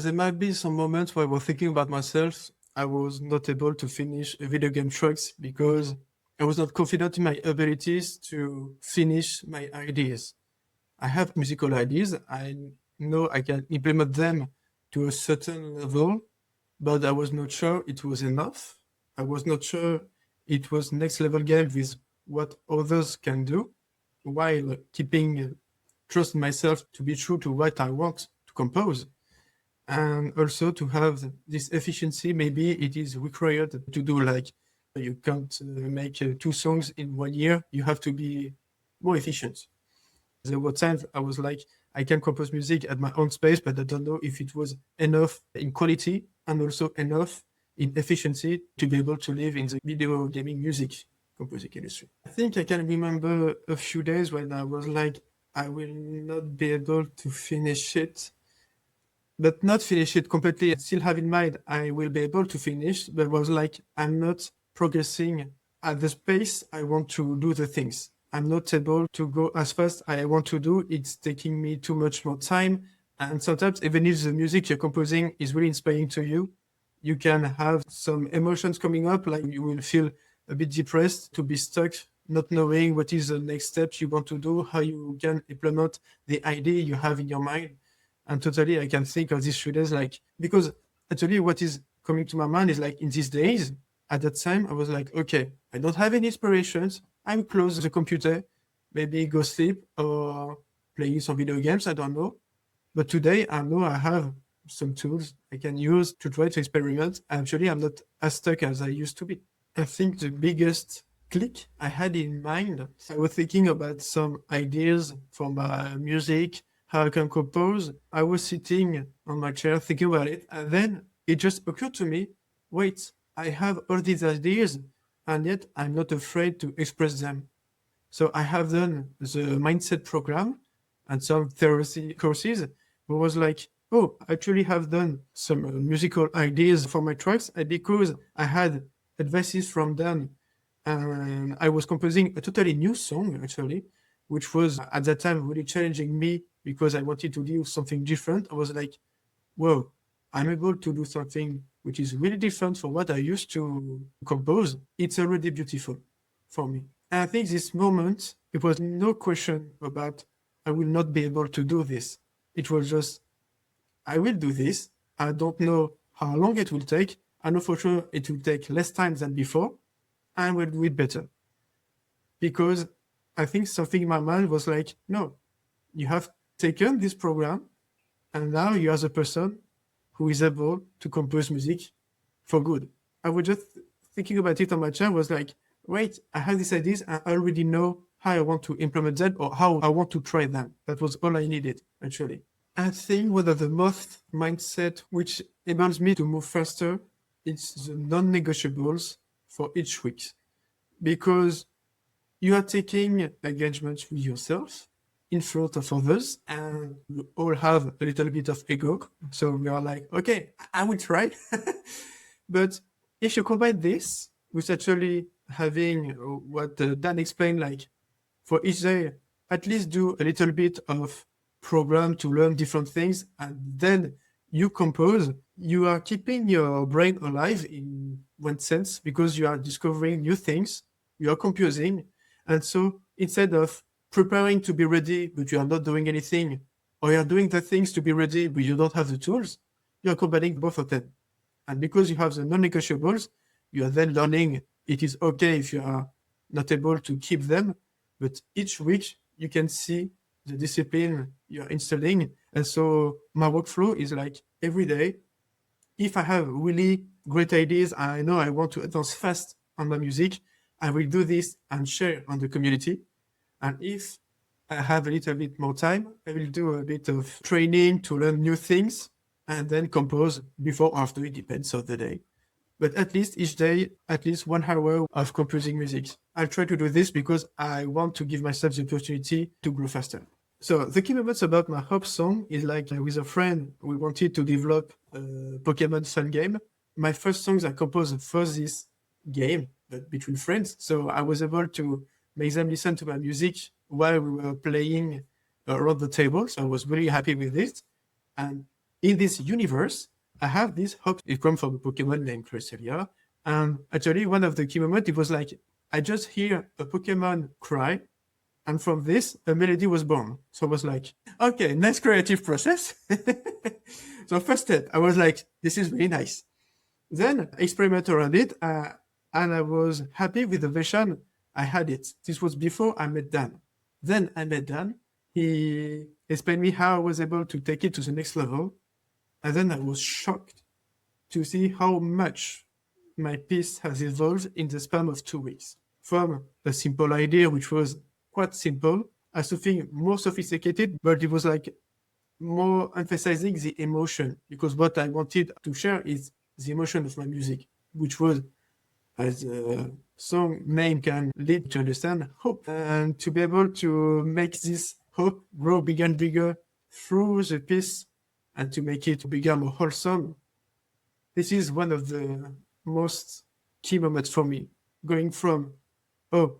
There might be some moments where I was thinking about myself. I was not able to finish video game tracks because I was not confident in my abilities to finish my ideas. I have musical ideas. I know I can implement them to a certain level, but I was not sure it was enough. I was not sure it was next level game with what others can do, while keeping trust in myself to be true to what I want to compose. And also to have this efficiency, maybe it is required to do like you can't make two songs in 1 year. You have to be more efficient. There were times I was like, I can compose music at my own space, but I don't know if it was enough in quality and also enough in efficiency to be able to live in the video gaming music composing industry. I think I can remember a few days when I was like, I will not be able to finish it, but not finish it completely. I still have in mind I will be able to finish, but was like, I'm not progressing at the pace I want to do the things. I'm not able to go as fast as I want to do. It's taking me too much more time. And sometimes, even if the music you're composing is really inspiring to you, you can have some emotions coming up, like you will feel a bit depressed to be stuck, not knowing what is the next steps you want to do, how you can implement the idea you have in your mind. And totally, I can think of these 3 days, like, because actually what is coming to my mind is like, in these days, at that time, I was like, okay, I don't have any inspirations. I'm close to the computer, maybe go sleep or playing some video games, I don't know. But today, I know I have some tools I can use to try to experiment. Actually, I'm not as stuck as I used to be. I think the biggest click I had in mind, I was thinking about some ideas for my music, how I can compose. I was sitting on my chair thinking about it, and then it just occurred to me, wait, I have all these ideas, and yet I'm not afraid to express them. So I have done the mindset program and some therapy courses, but was like, oh, I actually have done some musical ideas for my tracks, and because I had advices from them, and I was composing a totally new song, actually, which was at that time really challenging me because I wanted to do something different. I was like, whoa, I'm able to do something which is really different from what I used to compose. It's already beautiful for me. And I think this moment, it was no question about I will not be able to do this. It was just, I will do this. I don't know how long it will take. I know for sure it will take less time than before. I will do it better. Because I think something in my mind was like, no, you have taken this program and now you are the person who is able to compose music for good. I was just thinking about it on my chair, was like, wait, I have these ideas and I already know how I want to implement them or how I want to try them. That was all I needed, actually. I think one of the most mindset which enables me to move faster is the non-negotiables for each week. Because you are taking engagement with yourself in front of others, and we all have a little bit of ego. So we are like, okay, I will try. But if you combine this with actually having what Dan explained, like for each day, at least do a little bit of program to learn different things, and then you compose, you are keeping your brain alive in one sense because you are discovering new things, you are composing. And so instead of preparing to be ready, but you are not doing anything, or you're doing the things to be ready, but you don't have the tools, you're combining both of them. And because you have the non-negotiables, you are then learning it is okay if you are not able to keep them, but each week you can see the discipline you're installing. And so my workflow is like every day, if I have really great ideas, I know I want to advance fast on my music, I will do this and share on the community. And if I have a little bit more time, I will do a bit of training to learn new things and then compose before or after, it depends on the day. But at least each day, at least 1 hour of composing music. I'll try to do this because I want to give myself the opportunity to grow faster. So the key moments about my Hop song is like with a friend, we wanted to develop a Pokémon fun game. My first songs I composed for this game, but between friends. So I was able to make them listen to my music while we were playing around the table. So I was really happy with this. And in this universe, I have this hope. It comes from a Pokemon named Cresselia. And actually, one of the key moments, it was like, I just hear a Pokemon cry, and from this, a melody was born. So I was like, okay, nice creative process. So first step, I was like, this is really nice. Then I experimented around it, and I was happy with the version I had it. This was before I met Dan. Then I met Dan. He explained me how I was able to take it to the next level. And then I was shocked to see how much my piece has evolved in the span of 2 weeks. From a simple idea, which was quite simple, as something more sophisticated, but it was like more emphasizing the emotion, because what I wanted to share is the emotion of my music, which was, as a song name can lead to understand, hope. And to be able to make this hope grow bigger and bigger through the piece and to make it bigger, more wholesome, this is one of the most key moments for me. Going from, oh,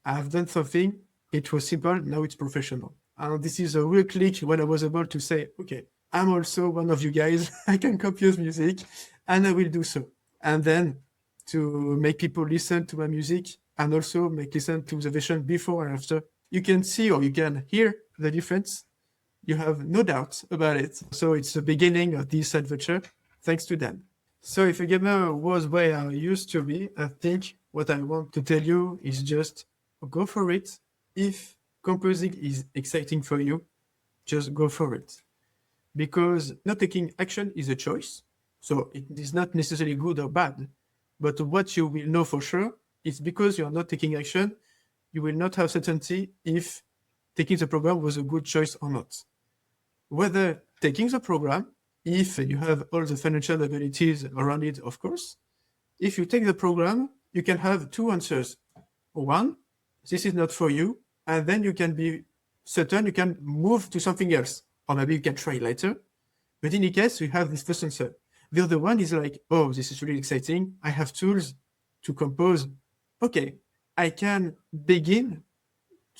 I've done something, it was simple, now it's professional. And this is a real click when I was able to say, okay, I'm also one of you guys. I can compose music, and I will do so. And then to make people listen to my music and also make listen to the version before and after, you can see or you can hear the difference. You have no doubt about it. So it's the beginning of this adventure, thanks to Dan. So if a gamer was where I used to be, I think what I want to tell you is just go for it. If composing is exciting for you, just go for it. Because not taking action is a choice. So it is not necessarily good or bad. But what you will know for sure is because you are not taking action, you will not have certainty if taking the program was a good choice or not. Whether taking the program, if you have all the financial abilities around it, of course, if you take the program, you can have two answers. One, this is not for you, and then you can be certain you can move to something else, or maybe you can try later. But in any case, you have this first answer. The other one is like, oh, this is really exciting. I have tools to compose. Okay, I can begin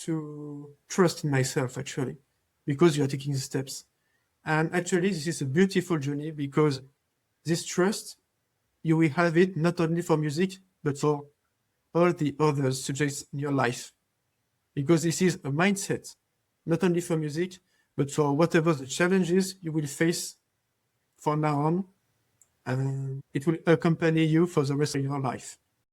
to trust in myself, actually, because you are taking the steps. And actually, this is a beautiful journey because this trust, you will have it not only for music, but for all the other subjects in your life. Because this is a mindset, not only for music, but for whatever the challenges you will face from now on. And it will accompany you for the rest of your life.